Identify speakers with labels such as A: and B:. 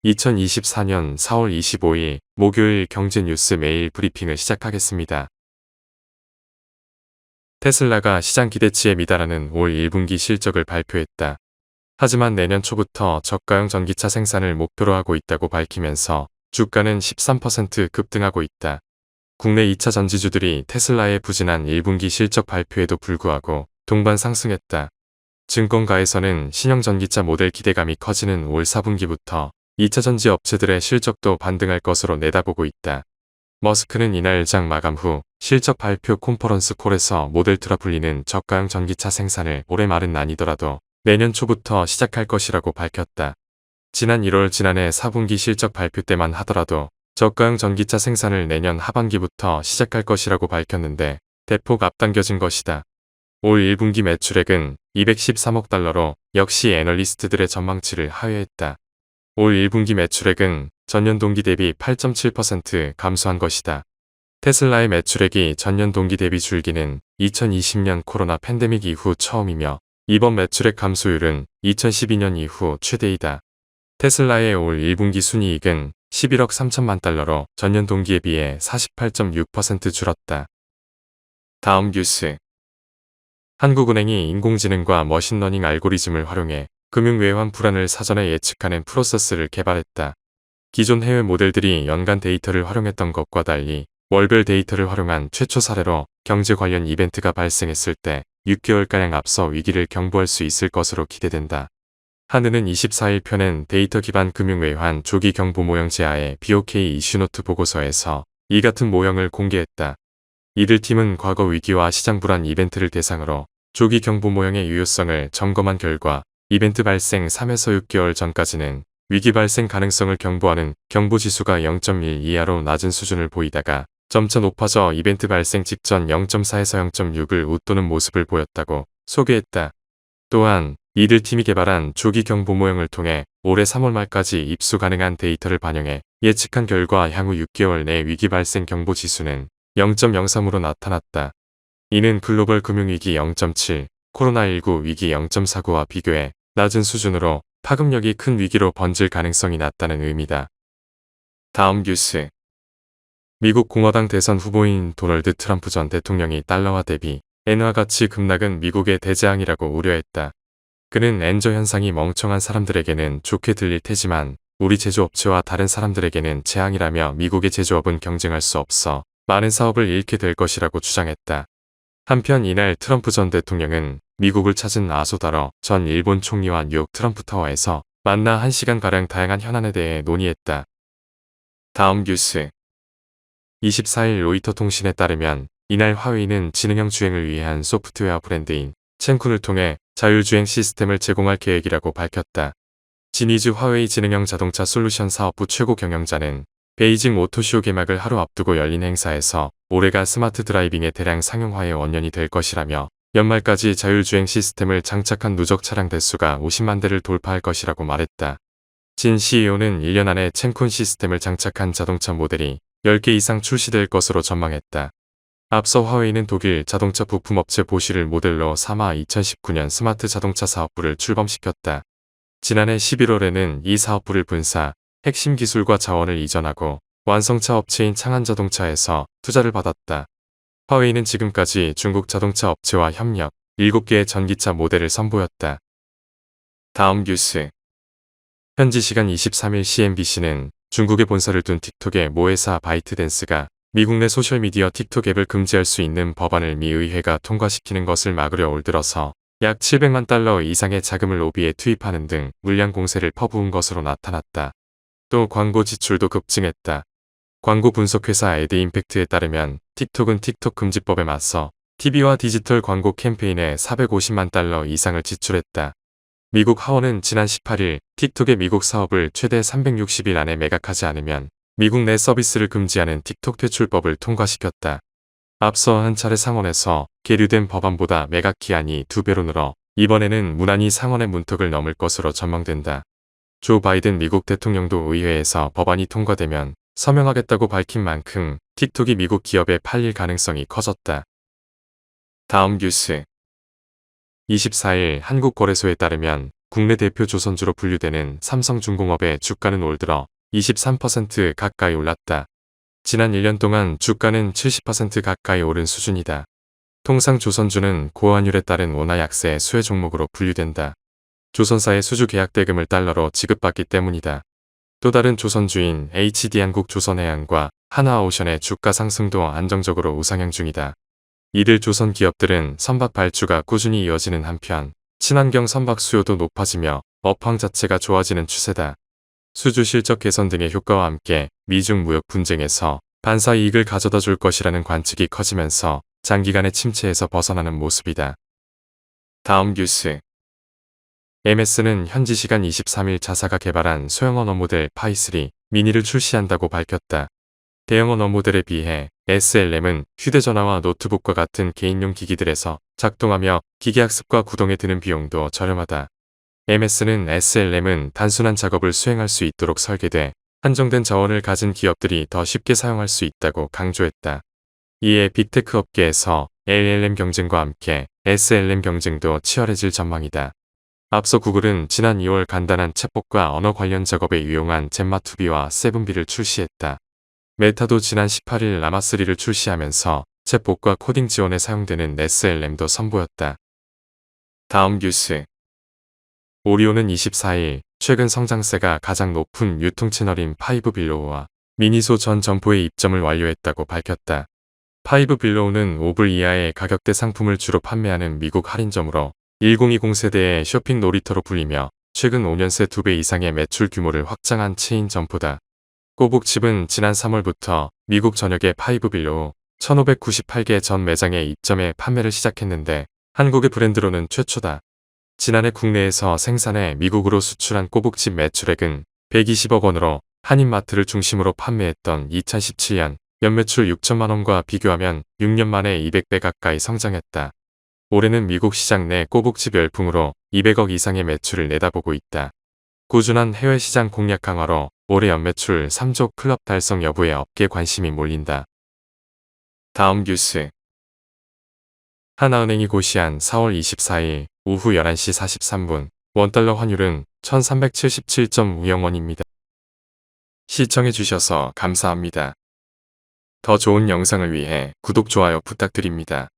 A: 2024년 4월 25일 목요일 경제뉴스 메일 브리핑을 시작하겠습니다. 테슬라가 시장 기대치에 미달하는 올 1분기 실적을 발표했다. 하지만 내년 초부터 저가형 전기차 생산을 목표로 하고 있다고 밝히면서 주가는 13% 급등하고 있다. 국내 2차 전지주들이 테슬라의 부진한 1분기 실적 발표에도 불구하고 동반 상승했다. 증권가에서는 신형 전기차 모델 기대감이 커지는 올 4분기부터 2차 전지 업체들의 실적도 반등할 것으로 내다보고 있다. 머스크는 이날 장 마감 후 실적 발표 컨퍼런스 콜에서 모델2라 불리는 저가형 전기차 생산을 올해 말은 아니더라도 내년 초부터 시작할 것이라고 밝혔다. 지난 1월 지난해 4분기 실적 발표 때만 하더라도 저가형 전기차 생산을 내년 하반기부터 시작할 것이라고 밝혔는데 대폭 앞당겨진 것이다. 올 1분기 매출액은 213억 달러로 역시 애널리스트들의 전망치를 하회했다. 올 1분기 매출액은 전년 동기 대비 8.7% 감소한 것이다. 테슬라의 매출액이 전년 동기 대비 줄기는 2020년 코로나 팬데믹 이후 처음이며 이번 매출액 감소율은 2012년 이후 최대이다. 테슬라의 올 1분기 순이익은 11억 3천만 달러로 전년 동기에 비해 48.6% 줄었다. 다음 뉴스. 한국은행이 인공지능과 머신러닝 알고리즘을 활용해 금융 외환 불안을 사전에 예측하는 프로세스를 개발했다. 기존 해외 모델들이 연간 데이터를 활용했던 것과 달리 월별 데이터를 활용한 최초 사례로 경제 관련 이벤트가 발생했을 때 6개월가량 앞서 위기를 경보할 수 있을 것으로 기대된다. 한은은 24일 펴낸 데이터 기반 금융 외환 조기 경보 모형 제하의 BOK 이슈노트 보고서에서 이 같은 모형을 공개했다. 이들 팀은 과거 위기와 시장 불안 이벤트를 대상으로 조기 경보 모형의 유효성을 점검한 결과 이벤트 발생 3에서 6개월 전까지는 위기 발생 가능성을 경보하는 경보지수가 0.1 이하로 낮은 수준을 보이다가 점차 높아져 이벤트 발생 직전 0.4에서 0.6을 웃도는 모습을 보였다고 소개했다. 또한 이들 팀이 개발한 조기 경보 모형을 통해 올해 3월 말까지 입수 가능한 데이터를 반영해 예측한 결과 향후 6개월 내 위기 발생 경보지수는 0.03으로 나타났다. 이는 글로벌 금융위기 0.7, 코로나19 위기 0.49와 비교해 낮은 수준으로 파급력이 큰 위기로 번질 가능성이 낮다는 의미다. 다음 뉴스. 미국 공화당 대선 후보인 도널드 트럼프 전 대통령이 달러화 대비 엔화 가치 급락은 미국의 대재앙이라고 우려했다. 그는 엔저 현상이 멍청한 사람들에게는 좋게 들릴 테지만 우리 제조업체와 다른 사람들에게는 재앙이라며 미국의 제조업은 경쟁할 수 없어 많은 사업을 잃게 될 것이라고 주장했다. 한편 이날 트럼프 전 대통령은 미국을 찾은 아소다러 전 일본 총리와 뉴욕 트럼프 타워에서 만나 1시간가량 다양한 현안에 대해 논의했다. 다음 뉴스. 24일 로이터 통신에 따르면 이날 화웨이는 지능형 주행을 위한 소프트웨어 브랜드인 첸쿤을 통해 자율주행 시스템을 제공할 계획이라고 밝혔다. 지니즈 화웨이 지능형 자동차 솔루션 사업부 최고 경영자는 베이징 오토쇼 개막을 하루 앞두고 열린 행사에서 올해가 스마트 드라이빙의 대량 상용화의 원년이 될 것이라며 연말까지 자율주행 시스템을 장착한 누적 차량 대수가 50만 대를 돌파할 것이라고 말했다. 진 CEO는 1년 안에 첸쿤 시스템을 장착한 자동차 모델이 10개 이상 출시될 것으로 전망했다. 앞서 화웨이는 독일 자동차 부품업체 보쉬를 모델로 삼아 2019년 스마트 자동차 사업부를 출범시켰다. 지난해 11월에는 이 사업부를 분사, 핵심 기술과 자원을 이전하고 완성차 업체인 창안자동차에서 투자를 받았다. 화웨이는 지금까지 중국 자동차 업체와 협력, 7개의 전기차 모델을 선보였다. 다음 뉴스. 현지 시간 23일 CNBC는 중국에 본사를 둔 틱톡의 모회사 바이트댄스가 미국 내 소셜미디어 틱톡 앱을 금지할 수 있는 법안을 미 의회가 통과시키는 것을 막으려 올 들어서 약 700만 달러 이상의 자금을 로비에 투입하는 등 물량 공세를 퍼부은 것으로 나타났다. 또 광고 지출도 급증했다. 광고 분석회사 애드임팩트에 따르면 틱톡은 틱톡 금지법에 맞서 TV와 디지털 광고 캠페인에 450만 달러 이상을 지출했다. 미국 하원은 지난 18일 틱톡의 미국 사업을 최대 360일 안에 매각하지 않으면 미국 내 서비스를 금지하는 틱톡 퇴출법을 통과시켰다. 앞서 한 차례 상원에서 계류된 법안보다 매각 기한이 2배로 늘어 이번에는 무난히 상원의 문턱을 넘을 것으로 전망된다. 조 바이든 미국 대통령도 의회에서 법안이 통과되면 서명하겠다고 밝힌 만큼 틱톡이 미국 기업에 팔릴 가능성이 커졌다. 다음 뉴스. 24일 한국거래소에 따르면 국내 대표 조선주로 분류되는 삼성중공업의 주가는 올 들어 23% 가까이 올랐다. 지난 1년 동안 주가는 70% 가까이 오른 수준이다. 통상 조선주는 고환율에 따른 원화 약세 수혜 종목으로 분류된다. 조선사의 수주 계약 대금을 달러로 지급받기 때문이다. 또 다른 조선주인 HD한국 조선해양과 하나오션의 주가 상승도 안정적으로 우상향 중이다. 이들 조선 기업들은 선박 발주가 꾸준히 이어지는 한편 친환경 선박 수요도 높아지며 업황 자체가 좋아지는 추세다. 수주 실적 개선 등의 효과와 함께 미중 무역 분쟁에서 반사 이익을 가져다 줄 것이라는 관측이 커지면서 장기간의 침체에서 벗어나는 모습이다. 다음 뉴스. MS는 현지 시간 23일 자사가 개발한 소형 언어 모델 파이3 미니를 출시한다고 밝혔다. 대형 언어 모델에 비해 SLM은 휴대전화와 노트북과 같은 개인용 기기들에서 작동하며 기계학습과 구동에 드는 비용도 저렴하다. MS는 SLM은 단순한 작업을 수행할 수 있도록 설계돼 한정된 자원을 가진 기업들이 더 쉽게 사용할 수 있다고 강조했다. 이에 빅테크 업계에서 LLM 경쟁과 함께 SLM 경쟁도 치열해질 전망이다. 앞서 구글은 지난 2월 간단한 챗봇과 언어 관련 작업에 유용한 잼마2B와 세븐비를 출시했다. 메타도 지난 18일 라마3를 출시하면서 챗봇과 코딩 지원에 사용되는 SLM도 선보였다. 다음 뉴스. 오리온은 24일 최근 성장세가 가장 높은 유통 채널인 파이브빌로우와 미니소 전 점포의 입점을 완료했다고 밝혔다. 파이브빌로우는 5불 이하의 가격대 상품을 주로 판매하는 미국 할인점으로 1020 세대의 쇼핑 놀이터로 불리며 최근 5년 새 2배 이상의 매출 규모를 확장한 체인 점포다. 꼬북칩은 지난 3월부터 미국 전역의 파이브빌로우 1598개 전 매장에 입점해 판매를 시작했는데 한국의 브랜드로는 최초다. 지난해 국내에서 생산해 미국으로 수출한 꼬북칩 매출액은 120억 원으로 한인마트를 중심으로 판매했던 2017년 연매출 6천만 원과 비교하면 6년 만에 200배 가까이 성장했다. 올해는 미국 시장 내 꼬북칩 열풍으로 200억 이상의 매출을 내다보고 있다. 꾸준한 해외 시장 공략 강화로 올해 연매출 3조 클럽 달성 여부에 업계 관심이 몰린다. 다음 뉴스. 하나은행이 고시한 4월 24일 오후 11시 43분 원달러 환율은 1377.50원입니다. 시청해주셔서 감사합니다. 더 좋은 영상을 위해 구독, 좋아요 부탁드립니다.